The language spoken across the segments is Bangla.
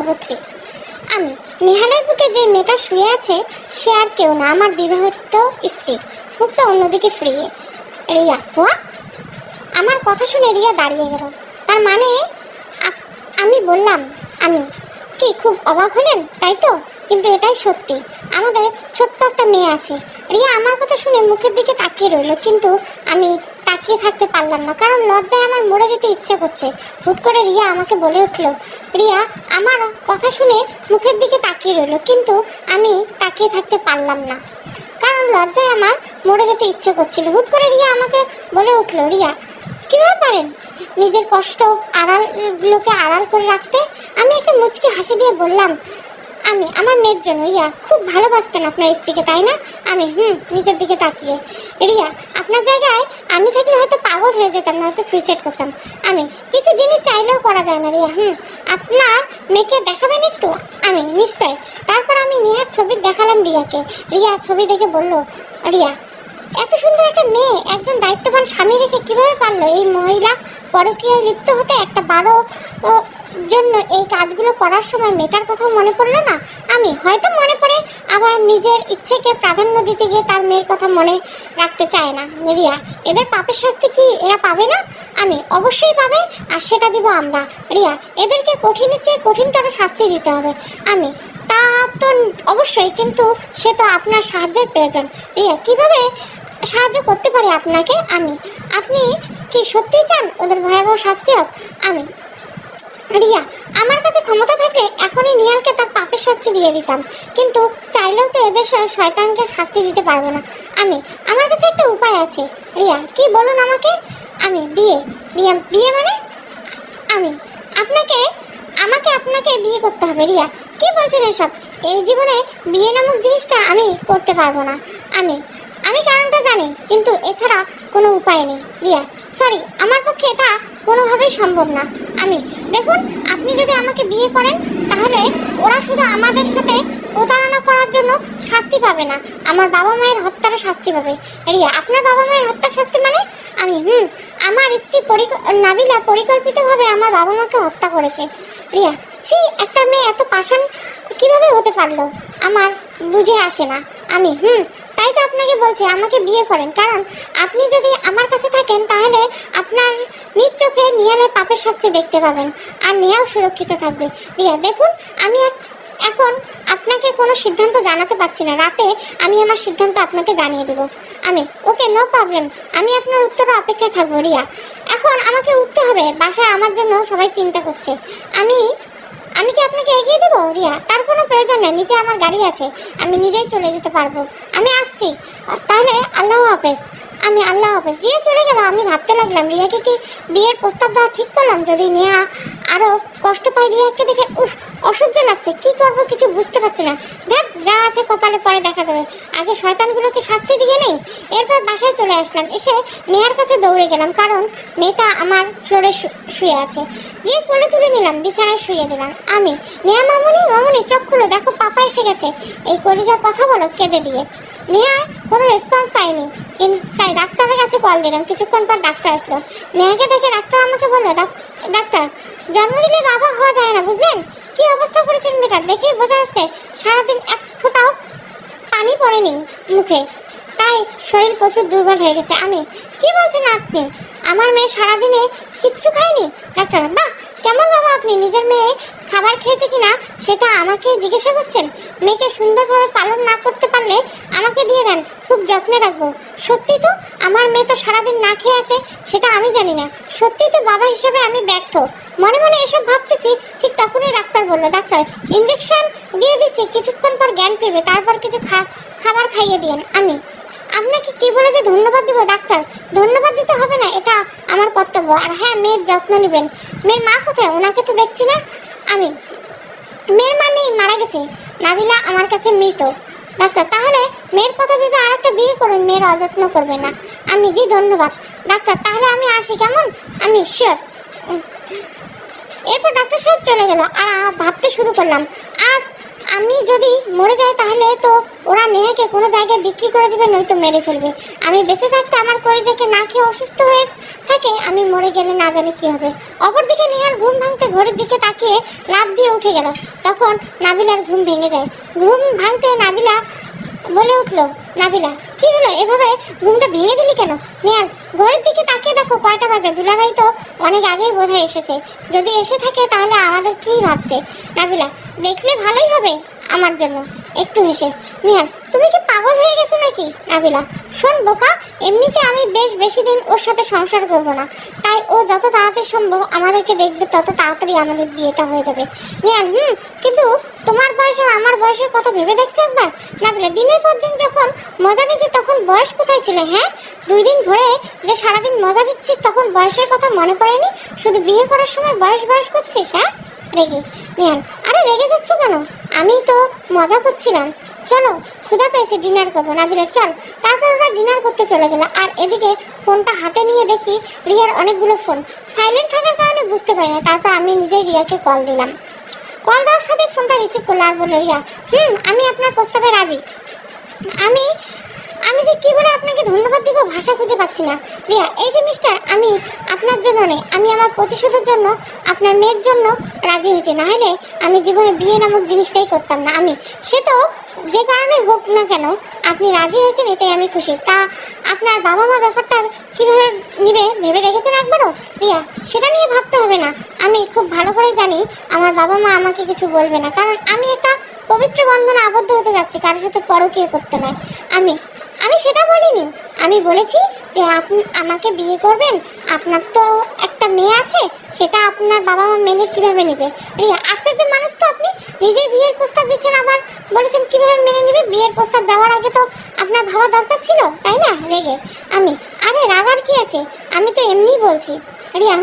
পর্বত্রী। আমি নেহালের বুকে যে মেয়েটা শুয়ে আছে সে আর কেউ না, আমার বিবাহিত স্ত্রী। মুখটা অন্যদিকে ফিরিয়ে রিয়া। হোয়াট? আমার কথা শুনে রিয়া দাঁড়িয়ে গেল। তার মানে আমি বললাম আমি কি খুব অবাক হলেন তাই তো? কিন্তু এটাই সত্যি, আমাদের ছোট্ট একটা মেয়ে আছে। রিয়া আমার কথা শুনে মুখের দিকে তাকিয়ে রইল, কিন্তু আমি তাকিয়ে থাকতে পারলাম না, কারণ লজ্জায় আমার মরে যেতে ইচ্ছে করছে। হুট করে রিয়া আমাকে বলে উঠল। রিয়া আমার কথা শুনে মুখের দিকে তাকিয়ে রইল, কিন্তু আমি তাকিয়ে থাকতে পারলাম না, কারণ লজ্জায় আমার মরে যেতে ইচ্ছে করছিল। হুট করে রিয়া আমাকে বলে উঠল, রিয়া কীভাবে পারেন নিজের কষ্ট আড়ালগুলোকে আড়াল করে রাখতে? আমি একটা মুচকি হাসি দিয়ে বললাম, আমি আমার মেয়ের জন্য। রিয়া খুব ভালোবাসতেন আপনার স্ত্রীকে তাই না? আমি নিজের দিকে তাকিয়ে। রিয়া আপনার জায়গায় আমি থাকলে হয়তো পাগল হয়ে যেতাম, না হয়তো সুইসাইড করতাম। আমি কিছু জিনিস চাইলেও করা যায় না। রিয়া আপনার মেয়েকে দেখাবেন একটু? আমি নিশ্চয়। তারপর আমি নেহার ছবি দেখালাম রিয়াকে। রিয়া ছবি দেখে বলল, রিয়া এত সুন্দর একটা মেয়ে একজন দায়িত্ববান স্বামী রেখে কিভাবে পারলো এই মহিলা পরকীয়ায় লিপ্ত হতে? একটা বারো জন্য এই কাজগুলো করার সময় মেয়েটার কথা মনে পড়লো না? আমি হয়তো মনে পড়ে, আবার নিজের ইচ্ছেকে প্রাধান্য দিতে গিয়ে তার মেয়ের কথা মনে রাখতে চায় না। রিয়া এদের পাপের শাস্তি কি এরা পাবে না? আমি অবশ্যই পাবে, আর সেটা দিব আমরা। রিয়া এদেরকে কঠিনের চেয়ে কঠিনতর শাস্তি দিতে হবে। আমি তা তো অবশ্যই, কিন্তু সে তো আপনার সাহায্যের প্রয়োজন। রিয়া কিভাবে সাহায্য করতে পারি আপনাকে? আপনি কি সত্যিই চান ওদের ভয়াবহ শাস্তি হোক? আমি রিয়া আমার কাছে ক্ষমতা থাকলে এখনই নিহালকে তার পাপের শাস্তি দিয়ে দিতাম, কিন্তু চাইলেও তো এদের শয়তানকে শাস্তি দিতে পারবো না। আমার কাছে একটা উপায় আছে। রিয়া কি বলুন আমাকে? বিয়ে। রিয়া বিয়ে মানে? আপনাকে বিয়ে করতে হবে। রিয়া কি বলছেন এসব? এই জীবনে বিয়ে নামক জিনিসটা আমি করতে পারবো না। আমি কারণটা জানি, কিন্তু এছাড়া কোনো উপায় নেই। রিয়া সরি, আমার পক্ষে এটা কোনোভাবেই সম্ভব না। দেখুন, আপনি যদি আমাকে বিয়ে করেন তাহলে ওরা শুধু আমাদের সাথে প্রতারণা করার জন্য শাস্তি পাবে না, আমার বাবা মায়ের হত্যারও শাস্তি পাবে। রিয়া আপনার বাবা মায়ের হত্যার শাস্তি মানে? আমার স্ত্রী নাবিলা পরিকল্পিতভাবে আমার বাবা মাকে হত্যা করেছে। রিয়া ছি, একটা মেয়ে এত পাষাণ কিভাবে হতে পারলো আমার বুঝে আসে না। তাই তো আপনাকে বলছি আমাকে বিয়ে করেন, কারণ আপনি যদি আমার কাছে থাকেন তাহলে আপনার নিজ চোখে নিহালের পাপের শাস্তি দেখতে পাবেন, আর নেহাও সুরক্ষিত থাকবে। রিয়া দেখুন, আমি এখন আপনাকে কোনো সিদ্ধান্ত জানাতে পারছি না, রাতে আমি আমার সিদ্ধান্ত আপনাকে জানিয়ে দেব। ওকে নো প্রবলেম, আমি আপনার উত্তরে অপেক্ষায় থাকবো। রিয়া এখন আমাকে উঠতে হবে, বাসায় আমার জন্য সবাই চিন্তা করছে। আমি কি আপনাকে এগিয়ে দেবো? রিয়া তার কোনো প্রয়োজন নেই, নিচে আমার গাড়ি আছে, আমি নিজেই চলে যেতে পারবো। আমি আসছি, তাহলে আল্লাহ হাফেজ। আল্লাহ হাফেজ। রিয়া চলে গেল। আমি ভাবতে লাগলাম, রিয়াকে কি বিয়ের প্রস্তাব দেওয়া ঠিক করলাম? যদি নেহা আরও কষ্ট পায় রিয়াকে দেখে, অসহ্য লাগছে, কি করব কিছু বুঝতে পারছি না। দেখ যা আছে কপালে পরে দেখা যাবে, আগে শয়তানগুলোকে শাস্তি দিয়ে নেই। এরপর বাসায় চলে আসলাম, এসে নেহার কাছে দৌড়ে গেলাম, কারণ মেয়েটা আমার ফ্লোরে শুয়ে আছে। গিয়ে কোলে তুলে নিলাম, বিছানায় শুয়ে দিলাম। নেহা মামুনি চোখ খুলো, দেখো পাপা এসে গেছে, এই কলিজার কথা বলো কেঁদে দিয়ে। নেহা কোনো রেসপন্স পাইনি, তাই ডাক্তারের কাছে কল দিলাম। কিছুক্ষণ পর ডাক্তার আসলো। নেহাকে দেখে ডাক্তার আমাকে বললো, ডাক্তার জন্ম দিলে বাবা হওয়া যায় না, বুঝলেন? কি অবস্থা করেছেন বেটার, দেখেই বোঝা যাচ্ছে সারাদিন এক ফোঁটাও পানি পড়েনি মুখে, তাই শরীর প্রচুর দুর্বল হয়ে গেছে। কি বলছেন আপনি? আমার মেয়ে সারাদিনে কিচ্ছু খায়নি? ডাক্তার বাহ, কেমন বাবা আপনি? নিজের মেয়ে খাবার খেয়েছে কিনা সেটা আমাকে জিজ্ঞাসা করছেন? মেয়েকে সুন্দরভাবে পালন না করতে পারলে আমাকে দিয়ে দেন, খুব যত্নে রাখবো। সত্যি তো আমার মেয়ে তো সারাদিন না খেয়ে আছে, সেটা আমি জানি না। সত্যি তো বাবা হিসেবে আমি ব্যর্থ। মনে মনে এসব ভাবতেছি, ঠিক তখনই ডাক্তার বললো, ডাক্তার ইঞ্জেকশন দিয়ে দিচ্ছি, কিছুক্ষণ পর জ্ঞান ফিরবে, তারপর কিছু খাবার খাইয়ে দিন। আপনাকে কি বলে যে ধন্যবাদ দিব? ডাক্তার ধন্যবাদ দিতে হবে না, এটা আমার কর্তব্য। আর হ্যাঁ, মেয়ের যত্ন নেবেন। মেয়ের মা কোথায়? ওনাকে তো দেখছি না। মেয়ের মা নেই, মারা গেছে। নাবিলা আমার কাছে মৃত। ডাক্তার তাহলে মেয়ের কথা ভেবে আর একটা বিয়ে করুন, মেয়ের অযত্ন করবে না। জি ধন্যবাদ ডাক্তার, তাহলে আমি আসি কেমন? শিওর। এরপর ডাক্তার সাহেব চলে গেল, আর ভাবতে শুরু করলাম, আমি যদি মরে যাই তাহলে তো ওরা নেহাকে কোনো জায়গায় বিক্রি করে দিবে, নয়তো মেরে ফেলবে। আমি বেঁচে থাকতে আমার কলিজাকে না খেয়ে অসুস্থ হয়ে থাকে, আমি মরে গেলে না জানি কি হবে। অপরদিকে নেহার ঘুম ভাঙতে ঘড়ির দিকে তাকিয়ে লাফ দিয়ে উঠে গেল। তখন নাবিলার ঘুম ভেঙে যায়। ঘুম ভাঙতে নাবিলা বলে উঠলো, নাবিলা কি হলো, এভাবে ঘুমটা ভেঙে দিলি কেন? নেহার ঘড়ির দিকে তাকিয়ে দেখো কয়টা বাজে। দুলাভাই তো অনেক আগেই বোধহয় এসেছে, যদি এসে থাকে তাহলে আমাদের কি ভাবছে? নাবিলা দেখলে ভালোই হবে আমার জন্য, একটু হেসে। নেহার তুমি কি পাগল হয়ে গেছো নাকি? নাবিলা শোন বোকা, এমনিতে আমি বেশি দিন ওর সাথে সংসার করব না, তাই ও যত তাড়াতাড়ি সম্ভব আমাদেরকে দেখবে তত তাড়াতাড়ি আমাদের বিয়েটা হয়ে যাবে। নেহার কিন্তু তোমার বয়স আর আমার বয়সের কথা ভেবে দেখছো একবার? নাবিলা দিনের পর দিন যখন মজা নিতে তখন বয়স কোথায় ছিল? হ্যাঁ, 2 দিন ভরে যে সারাদিন মজা দিচ্ছিস তখন বয়সের কথা মনে পড়েনি? শুধু বিয়ে করার সময় বয়স করছিস? হ্যাঁ রেগে। নেহার আরে রেগে যাচ্ছ কেন? আমি তো মজা করছিলাম। চলো ক্ষুধা পেয়েছে, ডিনার করবো। নাবিলা চল। তারপর ওরা ডিনার করতে চলে গেল। আর এদিকে ফোনটা হাতে নিয়ে দেখি রিয়ার অনেকগুলো ফোন সাইলেন্ট থাকার কারণে বুঝতে পারি না। তারপর আমি নিজেই রিয়াকে কল দিলাম। কল দেওয়ার সাথে ফোনটা রিসিভ করলো আর বললো, রিয়া আমি আপনার প্রস্তাবে রাজি। আমি আমি যে কি বলে আপনাকে ধন্যবাদ দিব ভাষা খুঁজে পাচ্ছি না। রিয়া এই যে মিস্টার, আমি আপনার জন্য নেই, আমি আমার প্রতিশোধের জন্য আপনার মেয়ের জন্য রাজি হয়েছি। না হলে আমি জীবনে বিয়ে নামক জিনিসটাই করতাম না। আমি সে তো যে কারণে হোক না কেন আপনি রাজি হয়েছেন, এটাই আমি খুশি। তা আপনার বাবা মা ব্যাপারটা কীভাবে নিবে ভেবে দেখেছেন একবারও? রিয়া সেটা নিয়ে ভাবতে হবে না, আমি খুব ভালো করে জানি আমার বাবা মা আমাকে কিছু বলবে না, কারণ আমি একটা পবিত্র বন্ধনে আবদ্ধ হতে যাচ্ছি, কারোর সাথে পরকীয়া করতে নয়। আমি সেটা বলিনি, আমি বলেছি যে আপনি আমাকে বিয়ে করবেন, আপনার তো একটা মেয়ে আছে, সেটা আপনার বাবা মা মেনে কীভাবে নেবে? রিয়া আশ্চর্য মানুষ তো আপনি, নিজেই বিয়ের প্রস্তাব দিচ্ছেন আবার বলেছেন কীভাবে মেনে নেবে? বিয়ের প্রস্তাব দেওয়ার আগে তো আপনার ভাবা দরকার ছিল, তাই না? রেগে। আরে রাগার কি আছে, আমি তো এমনিই বলছি। রিয়া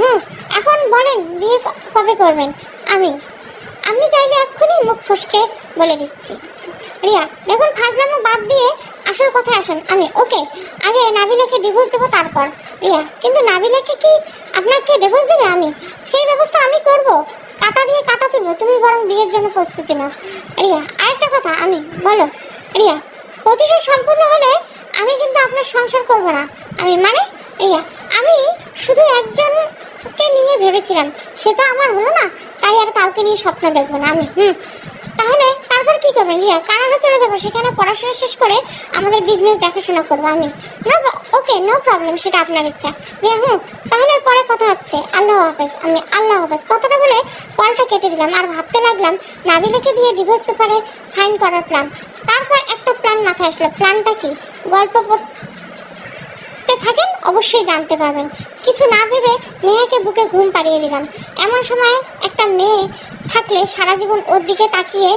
এখন বলেন বিয়ে কবে করবেন? আপনি চাইলে এক্ষুনি মুখ ফসকে বলে দিচ্ছি। রিয়া দেখুন ফাজলামো বাদ দিয়ে আসল কথায় আসুন। ওকে, আগে নাবিলাকে ডিভোর্স দেবো তারপর। রিয়া কিন্তু নাবিলাকে কি আপনাকে ডিভোর্স দেবে? সেই ব্যবস্থা আমি করব, কাটা দিয়ে কাটা তুলবো, তুমি বরং বিয়ের জন্য প্রস্তুতি নাও। রিয়া আরেকটা কথা, বলো। রিয়া প্রতিশোধ সম্পূর্ণ হলে আমি কিন্তু আপনার সংসার করব না। রিয়া আমি শুধু একজনকে নিয়ে ভেবেছিলাম, সে তো আমার হলো না, তাই আর কাউকে নিয়ে স্বপ্ন দেখবো না। তাহলে তারপর কি করবেন? রিয়া কানাডা চলে যাবো, সেখানে পড়াশোনা শেষ করে আমাদের বিজনেস দেখাশোনা করবো। ওকে নো প্রবলেম, সেটা আপনার ইচ্ছা। রিয়া তাহলে পরে কথা হচ্ছে, আল্লাহ হাফেজ। আল্লাহ হাফেজ কথাটা বলে কলটা কেটে দিলাম আর ভাবতে লাগলাম নাবিলাকে দিয়ে ডিভোর্স পেপারে সাইন করার প্ল্যান। তারপর একটা প্ল্যান মাথায় আসলো। প্ল্যানটা কি? গল্প পড়তে থাকেন, অবশ্যই জানতে পারবেন। কিছু না ভেবে নেহাকে বুকে ঘুম পাড়িয়ে দিলাম। এমন সময় একটা মেয়ে থাকলে সারা জীবন ওর দিকে তাকিয়ে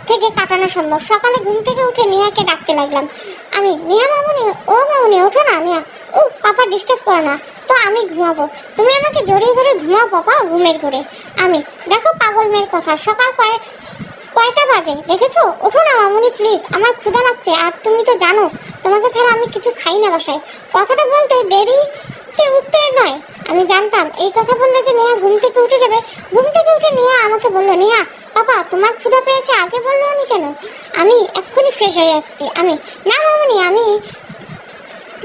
থেকে কাটানো সম্ভব। সকালে ঘুম থেকে উঠে নেহাকে ডাকতে লাগলাম। নেহা মামুনি, ও মামুনি ওঠো না। নেহা পাপা ডিস্টার্ব করো না তো, আমি ঘুমাবো। তুমি আমাকে জড়িয়ে ধরে ঘুমাও পাপা ঘুমের ঘরে। দেখো পাগল মেয়ের কথা, সকাল কয়টা বাজে দেখেছো? ওঠো না মামুনি প্লিজ, আমার ক্ষুধা লাগছে, আর তুমি তো জানো তোমাকে ছাড়া আমি কিছু খাই না বাসায়। কথাটা বলতে দেরিতে উঠতে নয়, আমি জানতাম এই কথা বললে যে নেহা ঘুম থেকে উঠে যাবে। ঘুম থেকে উঠে নেহা আমাকে বললো, নেহা পাপা তোমার ক্ষুধা পেয়েছে, আগে বললো নি কেন? আমি এক্ষুনি ফ্রেশ হয়ে আসছি। না মামুনি, আমি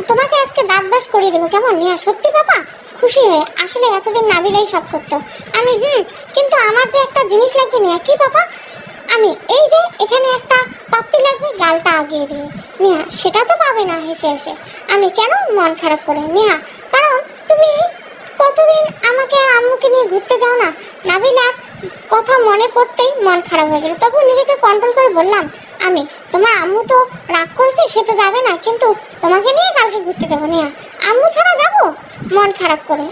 তোমাকে আজকে দাঁত ব্রাশ করিয়ে দেবো, কেমন? নেহা সত্যি পাপা? খুশি হয়ে, আসলে এতদিন নাবিলাই সব করতো। কিন্তু আমার যে একটা জিনিস লাগবে। নেহা কি পাপা? এই যে এখানে একটা পাপ্পি লাগবে, গালটা আগিয়ে দিয়ে। নেহা সেটা তো পাবে না হেসে হেসে। কেন মন খারাপ করে? নেহা কারণ তুমি কতদিন আমাকে আর আম্মুকে নিয়ে ঘুরতে যাও না। নাবিলার কথা মনে পড়তেই মন খারাপ হয়ে গেল। তবু নিজেকে কন্ট্রোল করে বললাম, তোমার আম্মু তো রাগ করেছে, সে তো যাবে না, কিন্তু তোমাকে নিয়ে কালকে ঘুরতে যাবো। নেহা আম্মু ছাড়া যাবো? মন খারাপ করে।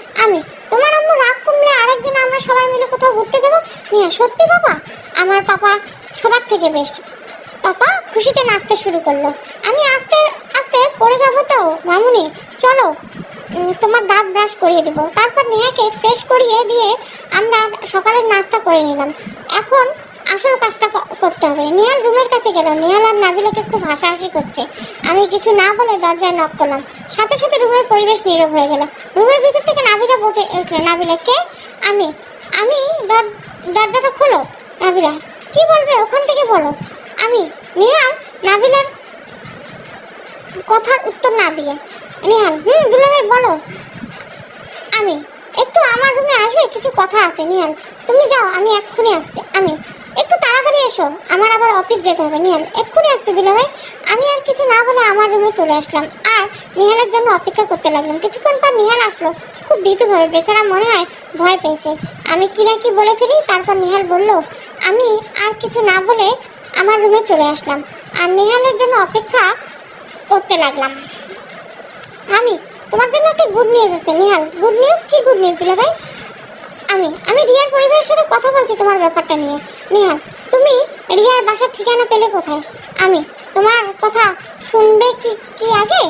তোমার আম্মু রাগ কমলে আরেকদিন আমরা সবাই মিলে কোথাও ঘুরতে যাবো। নেহা সত্যি পাপা? আমার পাপা সবার থেকে বেস্ট। পাপা খুশিতে নাচতে শুরু করলো। আমি আস্তে আস্তে পড়ে যাবো তো মামুনি, চলো তোমার দাঁত ব্রাশ করিয়ে দেবো। তারপর নেহাকে ফ্রেশ করিয়ে দিয়ে আমরা সকালের নাস্তা করে নিলাম। এখন আসল কাজটা করতে হবে। নেহাল রুমের কাছে গেল। নেহাল আর নাবিলাকে খুব হাসাহাসি করছে। আমি কিছু না বলে দরজায় নক করলাম। সাথে সাথে রুমের পরিবেশ নীরব হয়ে গেল। রুমের ভিতর থেকে নাবিলা বলে উঠল, নাবিলা কে? আমি দরজাটা খোলো। নাবিলা কি বলবে ওখান থেকে বলো। আমি নিহাল নাবিলার কথার উত্তর না দিয়ে, নিহাল দুলাভাই বলো। আমি একটু আমার রুমে আসবে, কিছু কথা আছে। নিহাল তুমি যাও, আমি এক্ষুনি আসছি। আমি একটু তাড়াতাড়ি এসো, আমার আবার অফিস যেতে হবে। নিহাল এক্ষুনি আসছি দুলাভাই। আমি আর কিছু না বলে আমার রুমে চলে আসলাম আর নিহালের জন্য অপেক্ষা করতে লাগলাম। কিছুক্ষণ পর নিহাল আসলো, খুব ভীতুভাবে, বেচারা মনে হয় ভয় পেয়েছে। আমি কি না কি বলে ফেলি। তারপর নিহাল বলল, আমি আর কিছু না বলে আমার রুমে চলে আসলাম আর নিহালের জন্য অপেক্ষা করতে লাগলাম। আমি তোমার জন্য একটা গুড নিউজ আছে নিহাল। Good news? কি গুড নিউজ দুলাভাই? আমি রিয়ার পরিবারের সাথে কথা বলছি তোমার ব্যাপারটা নিয়ে। নিহাল তুমি রিয়ার বাসার ঠিকানা পেলে কোথায়? আমি তোমার কথা শুনবে কি আগে?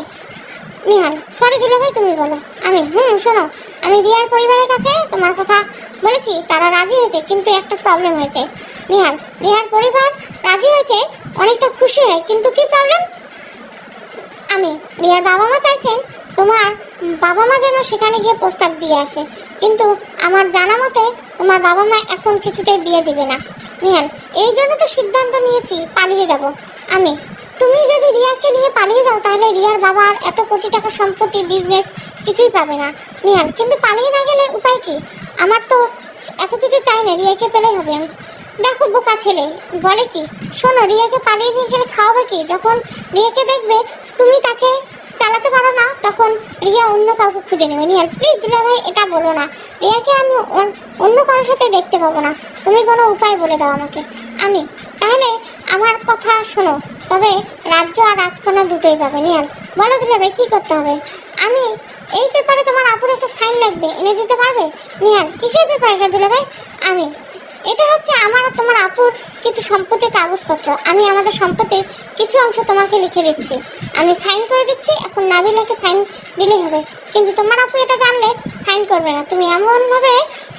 নিহাল সরি দুলাভাই, তুমি বলো। আমি শোনো, আমি রিয়ার পরিবারের কাছে তোমার কথা বলেছি, তারা রাজি হয়েছে, কিন্তু একটা প্রবলেম হয়েছে। নিহাল রিয়ার পরিবার রাজি হয়েছে, অনেকটা খুশি হয়, কিন্তু কি প্রবলেম? আমি রিয়ার বাবা মা চাইছেন তোমার বাবা মা যেন সেখানে গিয়ে প্রস্তাব দিয়ে আসে, কিন্তু আমার জানা মতে তোমার বাবা মা এখন কিছুতেই বিয়ে দিবে না। নিহাল এই জন্য তো সিদ্ধান্ত নিয়েছি পালিয়ে যাব। আমি তুমি যদি রিয়াকে নিয়ে পালিয়ে যাও তাহলে রিয়ার বাবার এত কোটি টাকা সম্পত্তি, বিজনেস কিছুই পাবে না। নিহাল কিন্তু পালিয়ে না গেলে উপায় কি? আমার তো এত কিছু চাই না, রিয়াকে পেলেই হবে। দেখো বোকা ছেলে বলে কি, শোনো, রিয়াকে পালিয়ে নিয়ে গেলে খাওয়াবে কি? যখন রিয়াকে দেখবে তুমি তাকে চালাতে পারো না, তখন রিয়া অন্য কাউকে খুঁজে নেবে। নিহাল প্লিজ দুলাভাই এটা বলো না, রিয়াকে আমি অন্য কারোর সাথে দেখতে পাবো না, তুমি কোনো উপায় বলে দাও আমাকে। আমি তাহলে আমার কথা শোনো, তবে রাজ্য আর রাজকন্যা দুটোই পাবে। নিহাল বলো দুলাভাই কি করতে হবে? আমি এই পেপারে তোমার আপুর একটা সাইন লাগবে, এনে দিতে পারবে? নিহাল কিসের পেপার এটা দুলাভাই? আমি এটা হচ্ছে আমার আর তোমার আপুর কিছু সম্পত্তির কাগজপত্র। আমি আমাদের সম্পত্তির কিছু অংশ তোমাকে লিখে দিচ্ছি, আমি সাইন করে দিচ্ছি। এখন নাবিলাকে সাইন দিলেই হবে, কিন্তু তোমার আপু এটা জানলে সাইন করবে না। তুমি এমনভাবে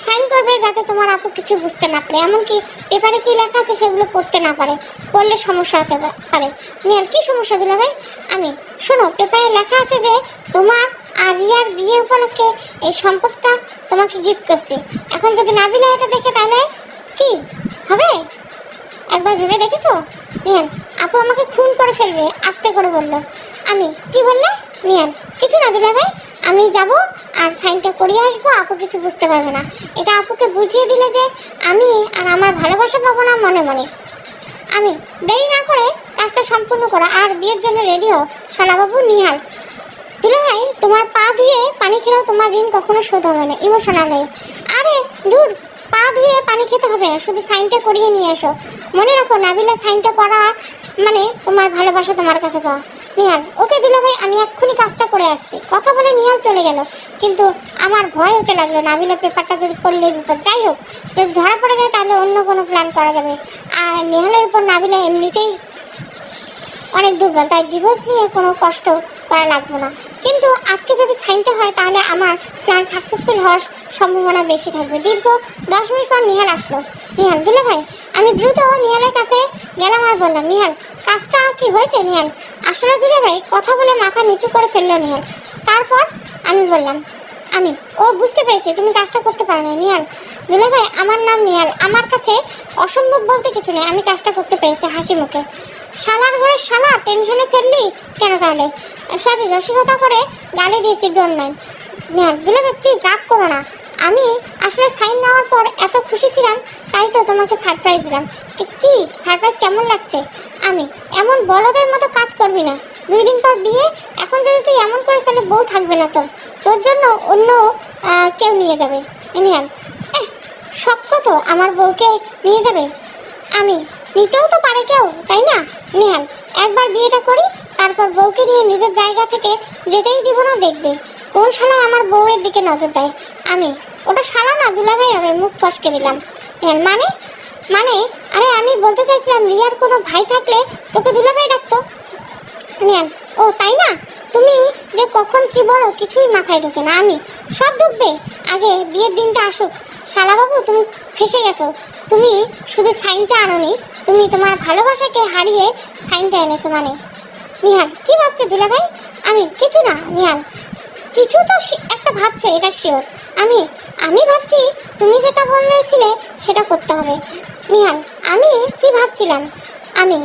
সাইন করবে যাতে তোমার আপু কিছু বুঝতে না পারে, এমনকি পেপারে কী লেখা আছে সেগুলো পড়তে না পারে, পড়লে সমস্যা হতে পারে। নিহাল কী সমস্যা দুলাভাই? আমি শোনো, পেপারে লেখা আছে যে তোমার আর রিয়ার বিয়ে উপলক্ষে এই সম্পদটা তোমাকে গিফট করছি। এখন যদি নাবিলা এটা দেখে তাহলে কি হবে একবার ভেবে দেখেছো? নিহাল আপু আমাকে খুন করে ফেলবে, আস্তে করে বললো। আমি কি বললে? নিহাল কিছু না দুলাভাই, আমি যাব আর সাইনটা করিয়ে আসবো, আপু কিছু বুঝতে পারবে না। এটা আপুকে বুঝিয়ে দিলে যে আমি আর আমার ভালোবাসা পাবো না মনে মনে। আমি দেরি না করে কাজটা সম্পূর্ণ করা আর বিয়ের জন্য রেডি হও শালাবাবু। নিহাল দুলাভাই তোমার পা ধুয়ে পানি খেলেও তোমার ঋণ কখনো শোধ হবে না, ইমোশনাল হয়ে। আরে দূর, পা ধুয়ে পানি খেতে হবে না, শুধু সাইনটা করিয়ে নিয়ে এসো। মনে রাখো নাবিলা সাইনটা করা মানে তোমার ভালোবাসা তোমার কাছে পাওয়া। নিহাল ওকে দুলাভাই, আমি এক্ষুনি কাজটা করে আসছি। কথা বলে নিহাল চলে গেল, কিন্তু আমার ভয় হতে লাগলো নাবিলা পেপারটা যদি পড়লে বিপদ। যাই হোক, যদি ধরা পড়ে যায় তাহলে অন্য কোনো প্ল্যান করা যাবে। আর নিহালের উপর নাবিলা এমনিতেই অনেক দুর্বল, তাই ডিভোর্স নিয়ে কোনো কষ্ট করা লাগবে না। কিন্তু আজকে যদি সাইনটা হয় তাহলে আমার প্ল্যান সাকসেসফুল হওয়ার সম্ভাবনা বেশি থাকবে। দীর্ঘ 10 মিনিট পর নিহাল আসলো। নিহাল দুলাভাই, আমি দ্রুত নিহালের কাছে গেলাম আর বললাম, নিহাল কাজটা কি হয়েছে? নিহাল আসলে দুলাভাই, কথা বলে মাথা নিচু করে ফেললো নিহাল। তারপর আমি বললাম, ও বুঝতে পেরেছি তুমি কাজটা করতে পারো না। নিহাল দুলাভাই, আমার নাম নিহাল, আমার কাছে অসম্ভব বলতে কিছু নেই, আমি কাজটা করতে পেরেছি হাসি মুখে। শালার ঘরে শালা, টেনশনে ফেললি কেন তাহলে? সরি, রসিকতা করে গালি দিয়েছি, ডোন্ট মাইন্ড। নিহাল দুলাভাই প্লিজ রাগ করো না, আমি আসলে সাইন নেওয়ার পর এত খুশি ছিলাম, তাই তো তোমাকে সারপ্রাইজ দিলাম। কি সারপ্রাইজ কেমন লাগছে? আমি এমন বলদের মতো কাজ করবি না, 2 দিন পর বিয়ে, এখন যদি তুই এমন করিস তাহলে বউ থাকবে না, তোর জন্য অন্য কেউ নিয়ে যাবে। নিহাল শক্ত তো আমার বউকে নিয়ে যাবে, আমি নিতেও তো পারে কেউ, তাই না? নিহাল একবার বিয়েটা করি, তারপর বউকে নিয়ে নিজের জায়গা থেকে যেতেই দিব না, দেখবে কোন শালা আমার বউয়ের দিকে নজর দেয়। আমি ওটা শালা না দুলাভাই হবে, মুখ ফসকে দিলাম। মানে মানে আরে আমি বলতে চাইছিলাম রিয়ার কোনো ভাই থাকলে তোকে দুলাভাই ডাকতো। নিহাল ও তাই না? তুমি যে কখন কি বলো কিছুই মাথায় ঢোকে না। আমি সব ঢুকবে, আগে বিয়ের দিনটা আসুক। শালাবাবু তুমি ফেসে গেছো, তুমি শুধু সাইনটা আনোনি, তুমি তোমার ভালোবাসাকে হারিয়ে সাইনটা এনেছো। মানে নিহাল কি ভাবছো দুলাভাই? আমি কিছু না। নিহাল কিছু তো একটা ভাবছো, এটা শিওর। আমি ভাবছি তুমি যেটা বলেছিলে সেটা করতে হবে। নিহাল, আমি কি ভাবছিলাম, আমি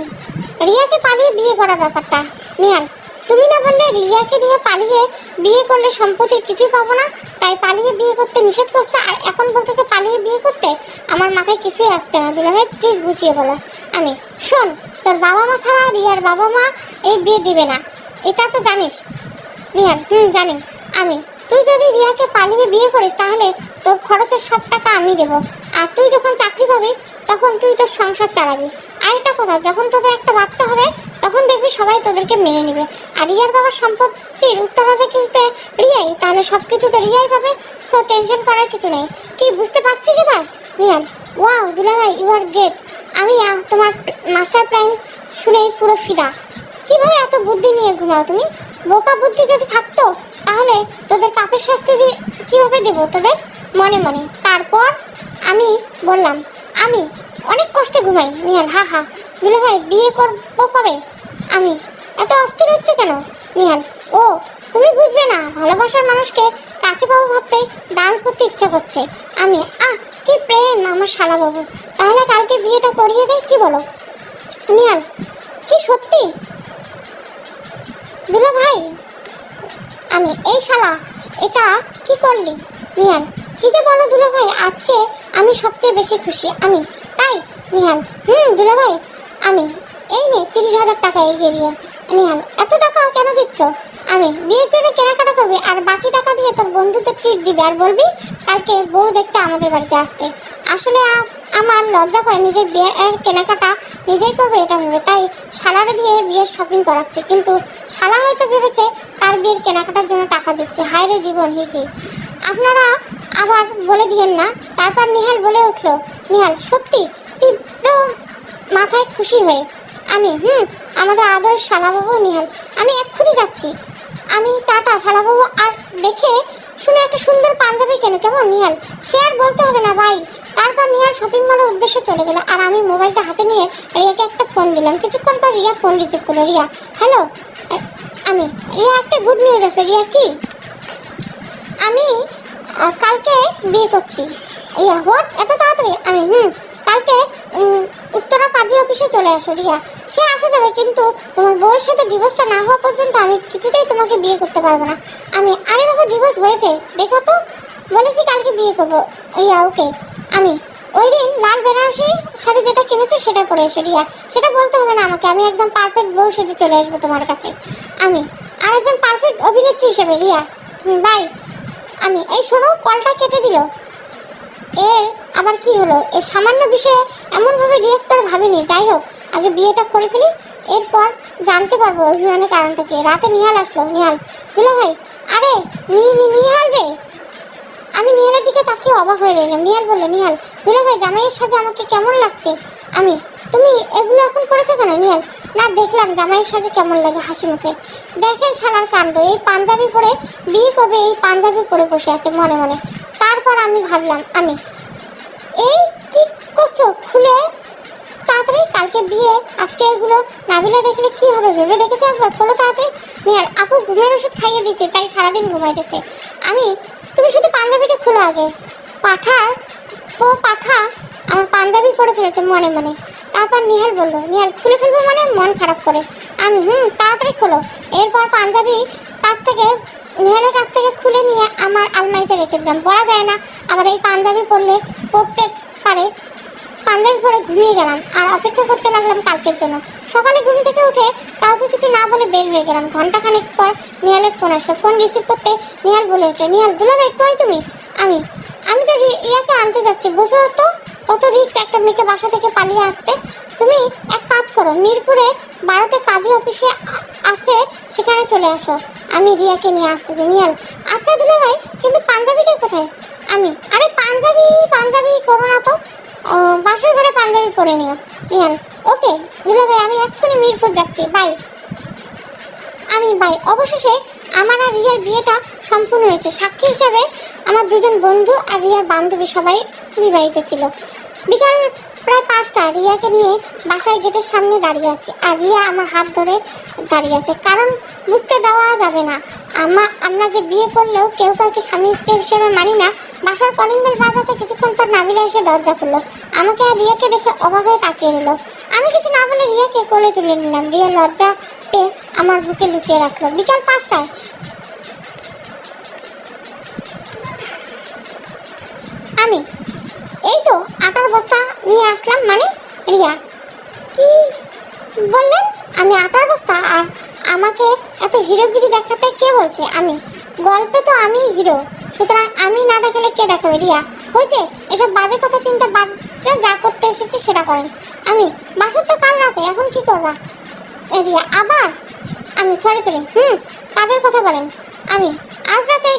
রিয়াকে পালিয়ে বিয়ে করার ব্যাপারটা। নিহাল, তুমি না বললে রিয়াকে নিয়ে পালিয়ে বিয়ে করলে সম্পত্তির কিছুই পাবো না, তাই পালিয়ে বিয়ে করতে নিষেধ করছো, আর এখন বলতেছো পালিয়ে বিয়ে করতে? আমার মাথায় কিছুই আসছে না দুলাভাই, প্লিজ বুঝিয়ে বলো। আমি শোন, তোর বাবা মা ছাড়া রিয়ার বাবা মা এই বিয়ে দিবে না, এটা তো জানিস। নিহাল, জানি। আমি তুই যদি রিয়াকে পালিয়ে বিয়ে করিস তাহলে তোর খরচের সব টাকা আমি দেবো, আর তুই যখন চাকরি পাবি তখন তুই তোর সংসার চালাবি। আর একটা কথা, যখন তোদের একটা বাচ্চা হবে তখন দেখবি সবাই তোদেরকে মেনে নেবে। আর রিয়ার বাবার সম্পত্তির উত্তরাধিকার কিন্তু রিয়াই, তাহলে সব কিছু তো রিয়াই পাবে। সো টেনশন করার কিছু নেই। কি বুঝতে পারছিস এবার? নিহাল, ওয়াও দুলাভাই, ইউ আর গ্রেট। আমি তোমার মাস্টার প্ল্যান শুনেই পুরো ফিদা। কিভাবে এত বুদ্ধি নিয়ে ঘুমাও তুমি? বোকা বুদ্ধি যদি থাকতো তাহলে তোদের পাপের শাস্তি দিয়ে কীভাবে দেবো তোদের মনে মনে। তারপর আমি বললাম, আমি অনেক কষ্টে ঘুমাই। নিহাল, হা হা। দুলাভাই, বিয়ে করবো কবে? আমি এত অস্থির হচ্ছে কেন? নিহাল, ও তুমি বুঝবে না, ভালোবাসার মানুষকে কাছে পাবো ভাবতেই ডান্স করতে ইচ্ছা করছে। আমি কি প্রেম আমার শালা বাবু, তাহলে কালকে বিয়েটা করিয়ে দেয়, কি বলো? নিহাল, কি সত্যি? দুলাভাই, আমি এই শালা এটা কি করলি? নিহাল, কি যে বলো দুলাভাই, আজকে আমি সবচেয়ে বেশি খুশি। আমি তাই? নিহাল, দুলাভাই, আমি এই নে 30,000 টাকা এগিয়ে দিয়ে। নিহাল, এত টাকা কেন দিচ্ছ? আমি বিয়ের জন্য কেনাকাটা করবি, আর বাকি টাকা দিয়ে তোর বন্ধুদের ট্রিট দিবি, আর বলবি কালকে বউ দেখতে আমাদের বাড়িতে আসতে। আসলে আমার লজ্জা করে নিজের বিয়ের কেনাকাটা নিজেই করবে এটা ভেবে, তাই শালারে দিয়ে বিয়ের শপিং করাচ্ছে, কিন্তু শালা হয়তো ভেবেছে তার বিয়ের কেনাকাটার জন্য টাকা দিচ্ছে। হায় রে জীবন, হি হি। আপনারা আবার বলে দিয়েন না। তারপর নিহাল বলে উঠলো, নিহাল সত্যি তীব্র মাথায় খুশি হয়ে, আমি আমাদের আদরের শালাবাবু। নিহাল, আমি এক্ষুনি যাচ্ছি। আমি টাটা শালাবাবু। আর দেখে শুনে একটা সুন্দর পাঞ্জাবি কেন, কেমন? নিহাল, সে আর বলতে হবে না ভাই। তারপর নিহাল শপিং মলের উদ্দেশ্যে চলে গেল, আর আমি মোবাইলটা হাতে নিয়ে রিয়াকে একটা ফোন দিলাম। কিছুক্ষণ পর রিয়া ফোন রিসিভ করলো। রিয়া, হ্যালো। আমি রিয়া, একটা গুড নিউজ আছে। রিয়া, কি? আমি কালকে বিয়ে করছি। রিয়া, হোয়াট, এত তাড়াতাড়ি? আমি কালকে উত্তরা কাজী অফিসে চলে আসো। রিয়া, সে আসা যাবে, কিন্তু তোমার বউয়ের সাথে ডিভোর্সটা না হওয়া পর্যন্ত আমি কিছুতেই তোমাকে বিয়ে করতে পারবো না। আমি আরে বাবা, ডিভোর্স হয়েছে দেখো তো, বলেছি কালকে বিয়ে করবো। রিয়া, ওকে। আমি ওই দিন লাল বেনারসি শাড়ি যেটা কিনেছো সেটা পরে এসো। রিয়া, সেটা বলতে হবে না আমাকে, আমি একদম পারফেক্ট বউ সেজে চলে আসবো তোমার কাছে। আমি আর একজন পারফেক্ট অভিনেত্রী হিসেবে। রিয়া, বাই। আমি এই শোনো, কলটা কেটে দিল। এর আবার কি হলো? এই সামান্য বিষয়ে এমনভাবে রিয়েক্ট করে ভাবিনি। যাই হোক, আগে বিয়েটা করে ফেলি, এরপর জানতে পারবো অভিমানের কারণটা কি। রাতে নিহাল আসলো। নিহাল, দুলাভাই, আরে নিহাল যে। আমি নিহালের দিকে তাকিয়ে অবাক হয়ে রইলাম। নিহাল বললো, নিহাল, দুলাভাই জামাইয়ের সাথে আমাকে কেমন লাগছে? আমি তুমি এগুলো এখন করেছো কেন? নিহাল, না দেখলাম জামাইয়ের সাথে কেমন লাগে হাসি মুখে। দেখেন শালার কাণ্ড, এই পাঞ্জাবি পরে বিয়ে করবে, এই পাঞ্জাবি পরে বসে আছে মনে মনে। তারপর আমি ভাবলাম, আমি এই কি করছো? খুলে তাড়াতাড়ি, কালকে বিয়ে, আজকে এগুলো নাবিলা দেখলে কি হবে ভেবে দেখেছো একবার? খোলো তাড়াতাড়ি। নিহাল, আপু ঘুমের ওষুধ খাইয়ে দিয়েছে, তাই সারাদিন ঘুমাইতেছে। আমি তুমি শুধু পাঞ্জাবিটা খোলো আগে। পাঠা আমার পাঞ্জাবি পরে ফেলেছে মনে মনে। তারপর নিহাল বলল, নিহাল খুলে ফেলবো মানে? মন খারাপ করে। আমি তাড়াতাড়ি খোলো। এরপর পাঞ্জাবি নিহালের কাছ থেকে খুলে নিয়ে আমার আলমারিতে রেখে দিলাম। বলা যায় না আবার এই পাঞ্জাবি পরতে পারে। পাঞ্জাবি পরে ঘুমিয়ে গেলাম আর অপেক্ষা করতে লাগলাম কালকের জন্য। সকালে ঘুম থেকে উঠে কাউকে কিছু না বলে বের হয়ে গেলাম। ঘন্টাখানেক পর নিহালের ফোন আসলো। ফোন রিসিভ করতে নিহাল বলে উঠলো, নিহাল, দুলাভাই কই তুমি? আমি তো রিয়াকে আনতে যাচ্ছি, বোঝো তো কত রিস্ক একটা মেয়েকে বাসা থেকে পালিয়ে আসতে। তুমি এক কাজ করো, মিরপুরে 12তে কাজী অফিসে আছে, সেখানে চলে আসো, আমি রিয়াকে নিয়ে আসতেছি। নিহাল, আচ্ছা দুলাভাই, কিন্তু পাঞ্জাবিটা কোথায়? আমি আরে পাঞ্জাবি করো না তো, বাসর ঘরে পাঞ্জাবি পরে নিও। নিহাল, ওকে দুলাভাই, আমি এক্ষুনি মিরপুর যাচ্ছি, বাই। আমি বাই। অবশেষে আমার আর রিয়ার বিয়েটা সম্পূর্ণ হয়েছে। সাক্ষী হিসেবে আমার দুজন বন্ধু আর রিয়ার বান্ধবী সবাই বিবাহিত ছিল। বিকাল প্রায় 5টা রিয়াকে নিয়ে বাসায় গেটের সামনে দাঁড়িয়ে আছি, আর রিয়া আমার হাত ধরে দাঁড়িয়ে আছে। কারণ বুঝতে দেওয়া যাবে না, আমরা যে বিয়ে করলেও কেউ কাউকে স্বামী স্ত্রী হিসেবে মানি না। বাসার কলিং বেল বাজাতে কিছুক্ষণ পর নাবিলা এসে দরজা খুললো। আমাকে আর রিয়াকে দেখে অবাক হয়ে তাকিয়ে রইল। আমি কিছু না বলে রিয়াকে কোলে তুলে নিলাম। রিয়া লজ্জা পেয়ে আমার বুকে লুকিয়ে রাখলো। বিকাল 5টায় আমি এই তো আটার বস্তা নিয়ে আসলাম। মানে রিয়া কি বললেন? আমি আটার বস্তা? আর আমাকে এত হিরোগিরি দেখাতে কে বলছে? আমি গল্পে তো আমি হিরো, সুতরাং আমি না দেখালে কে দেখাবে? রিয়া হয়েছে, এসব বাজে কথা চিন্তা বাদ, যা করতে এসেছে সেটা করেন। আমি বাসর তো কাল রাতে, এখন কি করবা? রিয়া আবার? আমি সরি কাজের কথা বলেন। আমি আজ রাতে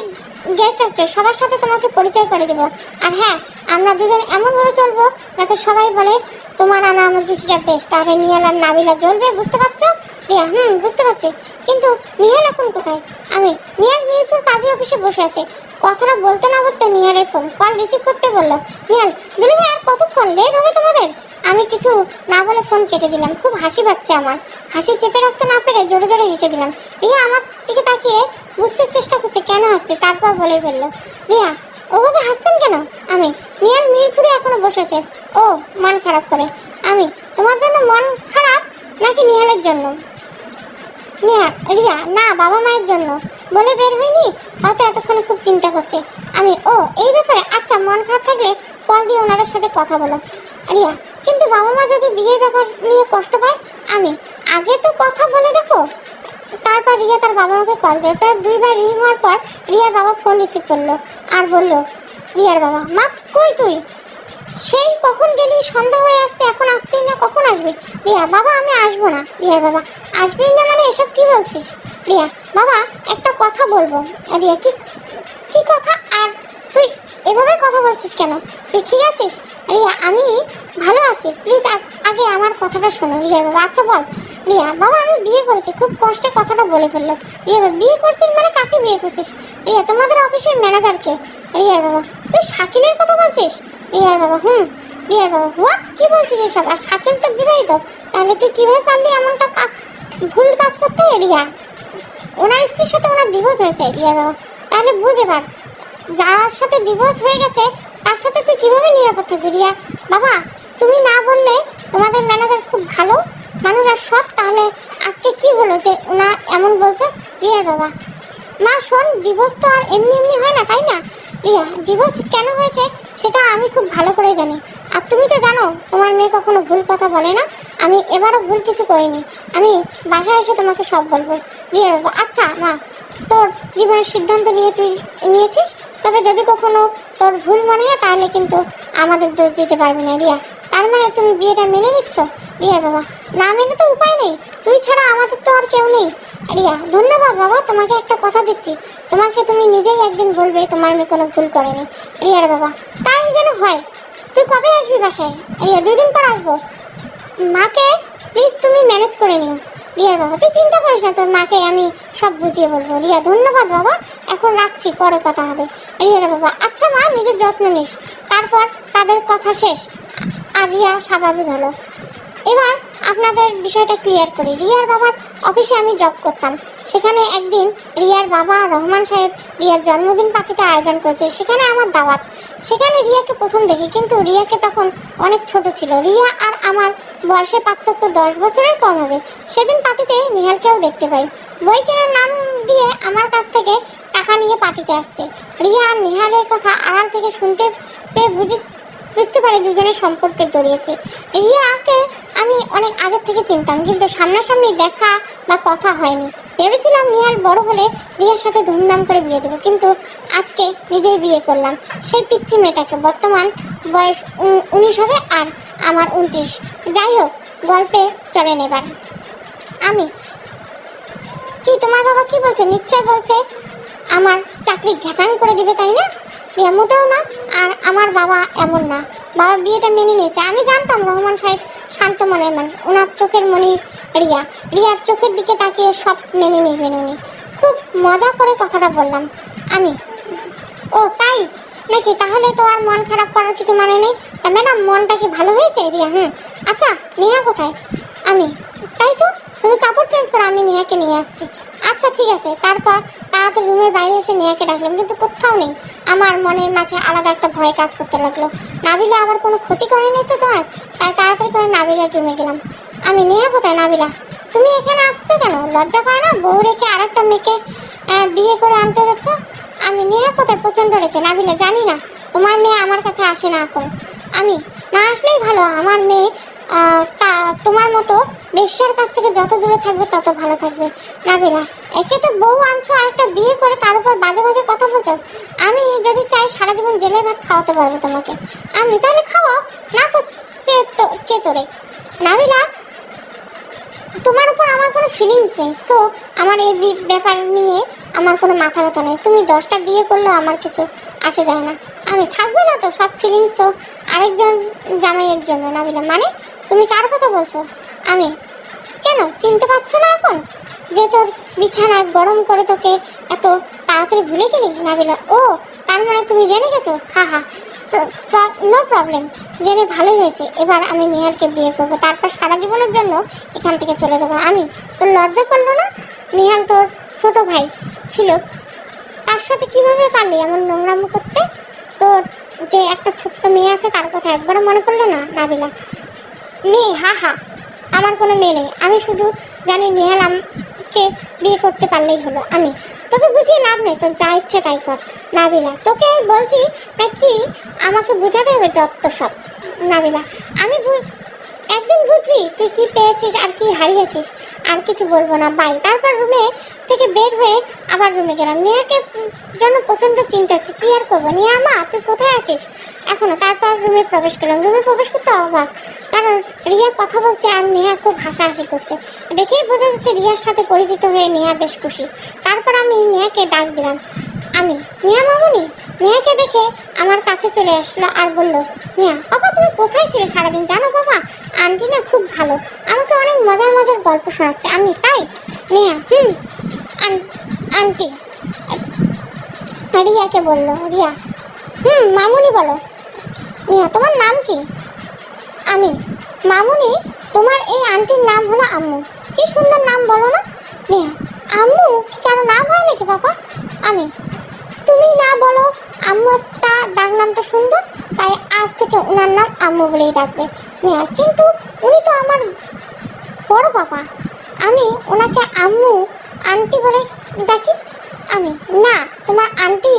গেস্ট আসবে, সবার সাথে তোমাকে পরিচয় করে দেবো। আর হ্যাঁ, আমরা দুজন এমনভাবে চলবো যাতে সবাই বলে তোমার আনা আমার জুটিটা বেশ। তাহলে নিহাল আর নাবিলা জ্বলবে, বুঝতে পারছো? রিয়া বুঝতে পারছি, কিন্তু নিহাল এখন কোথায়? আমি নিহাল মিরপুর কাজী অফিসে বসে আছে। কথাটা বলতে না বলতে নিহালের ফোন কল রিসিভ করতে বললো। নিহাল, দুলু ভাই আর কতক্ষণ লেট হবে তোমাদের? আমি কিছু না বলে ফোন কেটে দিলাম। খুব হাসি পাচ্ছে আমার, হাসি চেপে রাখতে না পেরে জোরে জোরে হেসে দিলাম। রিয়া আমার দিকে তাকিয়ে বুঝতে চেষ্টা করছে কেন হাসছে, তারপর বলে ফেললো, রিয়া ওভাবে হাসছেন কেন? আমি নিহাল মিরপুরে এখনো বসেছে। ও মন খারাপ করে? আমি তোমার জন্য মন খারাপ নাকি নিহালের জন্য? রিয়া না, বাবা মায়ের জন্য বলে বের হয়নি, হয়তো এতক্ষণে খুব চিন্তা করছে। আমি ও এই ব্যাপারে, আচ্ছা মন খারাপ থাকলে কল দিয়ে ওনাদের সাথে কথা বলো। রিয়া কিন্তু বাবা মা যদি বিয়ের ব্যাপার নিয়ে কষ্ট পায়? আমি আগে তো কথা বলে দেখো। তারপর রিয়া তার বাবা মাকে কল দেয়। প্রায় 2বার রিং হওয়ার পর রিয়ার বাবা ফোন রিসিভ করলো আর বলল, রিয়ার বাবা, মা কই তুই? সেই কখন গেলি? সন্ধ্যা হয়ে আসছে, এখন আসছিস না, কখন আসবি? রিয়া বাবা আমি আসবো না। রিয়ার বাবা আসবি না মানে এসব কি বলছিস? রিয়া বাবা একটা কথা বলবো। রিয়া কি কথা? আর তুই এভাবে কথা বলছিস কেন? তুই ঠিক আছিস? রিয়া আমি ভালো আছি, প্লিজ আগে আমার কথাটা শোনো। রিয়ার বাবা আচ্ছা বল। রিয়া বাবা আমি বিয়ে করেছি। খুব কষ্টে কথাটা বলে ফেললো। রিয়া বাবা বিয়ে করছিস মানে কাকে বিয়ে করছিস? রিয়া তোমাদের অফিসের ম্যানেজারকে। রিয়ার বাবা তুই শাকিলের কথা বলছিস? রিয়ার বাবা রিয়ার বাবা হোয়াট, কি বলছিস এসব? আর শাকিল তো বিবাহিত, তাহলে তুই কিভাবে পারলি এমনটা ভুল কাজ করতে? রিয়া ওনার স্ত্রীর সাথে ওনার ডিভোর্স হয়েছে। রিয়ার বাবা তাহলে বুঝে পার, যার সাথে ডিভোর্স হয়ে গেছে তার সাথে তুই কিভাবে নিরাপদ থাকবি? রিয়া বাবা তুমি না বললে তোমাদের ম্যানেজার খুব ভালো মানুষ আর সৎ, তাহলে আজকে কি হলো যে ওনা এমন বলছো? রিয়ার বাবা মা শোন, ডিভোর্স তো আর এমনি এমনি হয় না, তাই না? রিয়া ডিভোর্স কেন হয়েছে সেটা আমি খুব ভালো করে জানি, আর তুমি তো জানো তোমার মেয়ে কখনো ভুল কথা বলে না। আমি এবারও ভুল কিছু করিনি, আমি বাসায় এসে তোমাকে সব বলবো। রিয়ার বাবা আচ্ছা মা, তোর জীবনের সিদ্ধান্ত নিয়ে তুই নিয়েছিস, তবে যদি কখনো তোর ভুল মনে হয় তাহলে কিন্তু আমাদের দোষ দিতে পারবি না। রিয়া তার মানে তুমি বিয়েটা মেনে নিচ্ছ? রিয়ার বাবা না মেনে তো উপায় নেই, তুই ছাড়া আমাদের তো আর কেউ নেই। রিয়া ধন্যবাদ বাবা, তোমাকে একটা কথা দিচ্ছি, তুমি নিজেই একদিন বলবে তোমার মেয়ে কোনো ভুল করেনি। রিয়ার বাবা তাই যেন হয়। তুই কবে আসবি বাসায়? রিয়া 2 দিন পর আসবো। মাকে প্লিজ তুমি ম্যানেজ করে নিও। রিয়ার বাবা তুই চিন্তা করিস না, তোর মাকে আমি সব বুঝিয়ে বলবো। রিয়া ধন্যবাদ বাবা, এখন রাখছি, পরে কথা হবে। রিয়ার বাবা আচ্ছা মা, নিজের যত্ন নিস। তারপর তাদের কথা শেষ আর রিয়া স্বাভাবিক হলো। এবার আপনাদের বিষয়টা ক্লিয়ার করি। রিয়ার বাবার অফিসে আমি জব করতাম, সেখানে একদিন রিয়ার বাবা রহমান সাহেব রিয়ার জন্মদিন পার্টিতে আয়োজন করেছে, সেখানে আমার দাওয়াত। সেখানে রিয়াকে প্রথম দেখি, কিন্তু রিয়াকে তখন অনেক ছোট ছিল। রিয়া আর আমার বয়সের পার্থক্য 10 বছরের কম হবে। সেদিন পার্টিতে নিহালকেও দেখতে পাই, বই কেনার নাম দিয়ে আমার কাছ থেকে টাকা নিয়ে পার্টিতে আসছে। রিয়া আর নিহালের কথা আড়াল থেকে শুনতে পেয়ে বুঝতে পারি দুজনের সম্পর্কে জড়িয়েছে। রিয়াকে আমি অনেক আগের থেকে চিনতাম, কিন্তু সামনাসামনি দেখা বা কথা হয়নি। ভেবেছিলাম নিহাল বড় হলে রিয়ার সাথে ধুমধাম করে বিয়ে দেবো, কিন্তু আজকে নিজেই বিয়ে করলাম সেই পিচ্চি মেয়েটাকে। বর্তমান বয়স 19 হবে আর আমার 29। যাই হোক, গল্পে চলেন এবার। আমি কি তোমার বাবা কি বলছে? নিশ্চয় বলছে আমার চাকরি ঘেঁচাং করে দিবে, তাই না? রিয়া মোটেও না, আর আমার বাবা এমন না, বাবা বিয়েটা মেনে নিয়েছে। আমি জানতাম রহমান সাহেব শান্ত মনের মানুষ, ওনার চোখের মনি রিয়ার চোখের দিকে তাকিয়ে সব মেনে নেবেন উনি। খুব মজা করে কথাটা বললাম আমি। ও তাই নাকি? তাহলে তো আর মন খারাপ করার কিছু মানে নেই। তা ম্যাডাম মনটা কি ভালো হয়েছে রিয়া? আচ্ছা নেহা কোথায়? আমি, তাই তো, তুমি কাপড় চেঞ্জ করো, আমি নেহাকে নিয়ে আসছি। আচ্ছা ঠিক আছে। তারপর তাড়াতাড়ি রুমের বাইরে এসে নেহাকে ডাকলাম, কিন্তু কোথাও নেই। আমার মনের মাঝে আলাদা একটা ভয় কাজ করতে লাগলো। নাবিলা আবার কোনো ক্ষতি করেনি তো তোমার? তাই তাড়াতাড়ি করে নাবিলার রুমে গেলাম। আমি, নেহা কোথায়? নাবিলা, তুমি এখানে আসছো কেন? লজ্জা করে না? বউ রেখে আর একটা মেয়েকে বিয়ে করে আনতে যাচ্ছ? আমি, নেহা কোথায়? প্রচণ্ড রেখে। নাবিলা, জানি না, তোমার মেয়ে আমার কাছে আসে না এখন। আমি, না আসলেই ভালো। আমার মেয়ে তা তোমার মতো বেশ্যার কাছ থেকে যত দূরে থাকবে তত ভালো থাকবে। নাবিলা, একে তো বউ আনছো আর একটা বিয়ে করে তার উপর বাজে বাজে কথা বলছো। আমি যদি চাই সারা জীবন জেলের ভাত খাওয়াতে পারবো তোমাকে। আমি, তাহলে খাওয়াও না, করছে তো কে তোরে? নাবিলা, তোমার উপর আমার কোনো ফিলিংস নেই, সো আমার এই ব্যাপার নিয়ে আমার কোনো মাথা ব্যথা নেই। তুমি 10টা বিয়ে করলেও আমার কিছু আসে যায় না। আমি, থাকবে না তো, সব ফিলিংস তো আরেকজন জামাইয়ের জন্য। নাবিলা, মানে তুমি কার কথা বলছো? আমি, কেন চিনতে পারছো না এখন যে তোর বিছানা গরম করে তোকে এত তাড়াতাড়ি ভুলে গেলি? নাবিলা, ও তার মানে তুমি জেনে গেছো? হা হা, নো প্রবলেম, জেনে ভালোই হয়েছে। এবার আমি নেহালকে বিয়ে করবো, তারপর সারা জীবনের জন্য এখান থেকে চলে যাবো। আমি, তোর লজ্জা করলো না? নেহাল তোর ছোট ভাই ছিল, তার সাথে কিভাবে পারলি এমন নোংরামো করতে? তোর যে একটা ছোট্ট মেয়ে আছে তার কথা একবারও মনে পড়লো না? নাবিলা, মেয়ে? হা হা, আমার কোনো মেয়ে নেই। আমি শুধু জানি নেহাল আমাকে বিয়ে করতে পারলেই হলো। আমি, তোকে বুঝিয়ে লাভ নেই, তোর যা ইচ্ছে তাই কর। নাবিলা, তোকে বলছি নাকি আমাকে বোঝাতে হবে যত সব? নাবিলা, আমি একদিন বুঝবি তুই কি পেয়েছিস আর কি হারিয়েছিস। আর কিছু বলবো না, বাই। তারপর রুমে থেকে বের হয়ে আবার রুমে গেলাম। নেহাকে জন্য প্রচণ্ড চিন্তা হচ্ছে, কি আর করবো। নেহা মা, তুই কোথায় আছিস এখনো? তারপর রুমে প্রবেশ করলাম। রুমে প্রবেশ করতে অবাক, কারণ রিয়া কথা বলছে আর নেহা খুব হাসাহাসি করছে। দেখেই বোঝা যাচ্ছে রিয়ার সাথে পরিচিত হয়ে নেহা বেশ খুশি। তারপর আমি নেহাকে ডাক দিলাম। আমি, নেহা মামুনি। নেহাকে দেখে আমার কাছে চলে আসলো আর বলল, নেহা বাবা তুমি কোথায় ছিলে সারাদিন? জানো বাবা, আন্টি না খুব ভালো, আমাকে অনেক মজার মজার গল্প শোনাচ্ছে। আমি, তাই? নেহা, আন্টি রিয়াকে বলল। রিয়া, মামুনি বলো। নেহা, তোমার নাম কি? আমি, মামুনি, তোমার এই আন্টির নাম হলো আম্মু। কি সুন্দর নাম বলো না? নেহা, আম্মু কি কারো নাম হয় নাকি বাবা? আমি, তুমি না বলো আম্মু একটা ডাক নামটা সুন্দর, তাই আজ থেকে ওনার নাম আম্মু বলেই ডাকবে। নেহা, কিন্তু উনি তো আমার বড় বাবা, আমি ওনাকে আম্মু আন্টি বলে ডাকি। আমি, না, তোমার আন্টি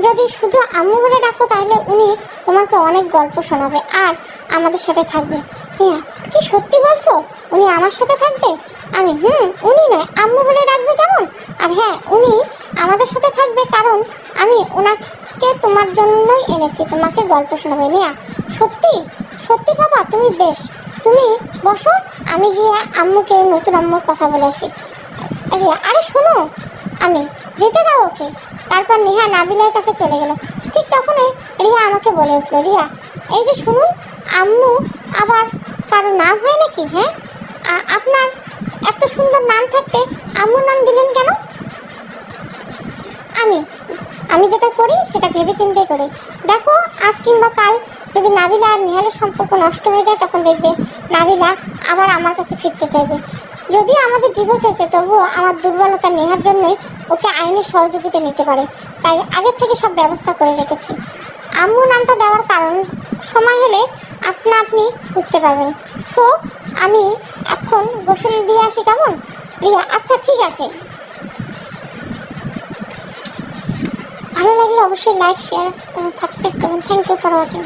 যদি শুধু আম্মু বলে ডাকো তাহলে উনি তোমাকে অনেক গল্প শোনাবে আর আমাদের সাথে থাকবে। হ্যাঁ, কি সত্যি বলছো? উনি আমার সাথে থাকবে? আমি, উনি নয়, আম্মু বলে ডাকবে কেমন? আর হ্যাঁ, উনি আমাদের সাথে থাকবে, কারণ আমি ওনাকে তোমার জন্যই এনেছি, তোমাকে গল্প শোনাবে। নিয়া, সত্যি সত্যি বাবা, তুমি বেশ, তুমি বসো, আমি গিয়ে আম্মুকে নতুন আম্মুর কথা বলে আসি। আরে শোনো, আমি, যেতে দাও ওকে। তারপর নেহা নাবিলার কাছে চলে গেল। ঠিক তখনই রিয়া আমাকে বলে উঠলো, রিয়া এই যে শুনুন, আম্মু আবার কারো নাম হয় নাকি? হ্যাঁ, আপনার এত সুন্দর নাম থাকতে আম্মুর নাম দিলেন কেন? আমি যেটা করি সেটা ভেবে চিন্তে করি। দেখো, আজ কিংবা কাল যদি নাবিলা আর নেহালের সম্পর্ক নষ্ট হয়ে যায়, তখন দেখবে নাবিলা আবার আমার কাছে ফিরতে চাইবে। যদিও আমাদের ডিভোর্স হয়েছে, তবুও আমার দুর্বলতা নেহার জন্যই ওকে আইনের সহযোগিতা নিতে পারে, তাই আগের থেকে সব ব্যবস্থা করে রেখেছি। আম্মু নামটা দেওয়ার কারণ সময় হলে আপনি বুঝতে পারবেন। সো আমি এখন গোসল দিয়ে আসি, কেমন? রিয়া, আচ্ছা ঠিক আছে। ভালো লাগলে অবশ্যই লাইক, শেয়ার এবং সাবস্ক্রাইব করবেন। Thank you for watching.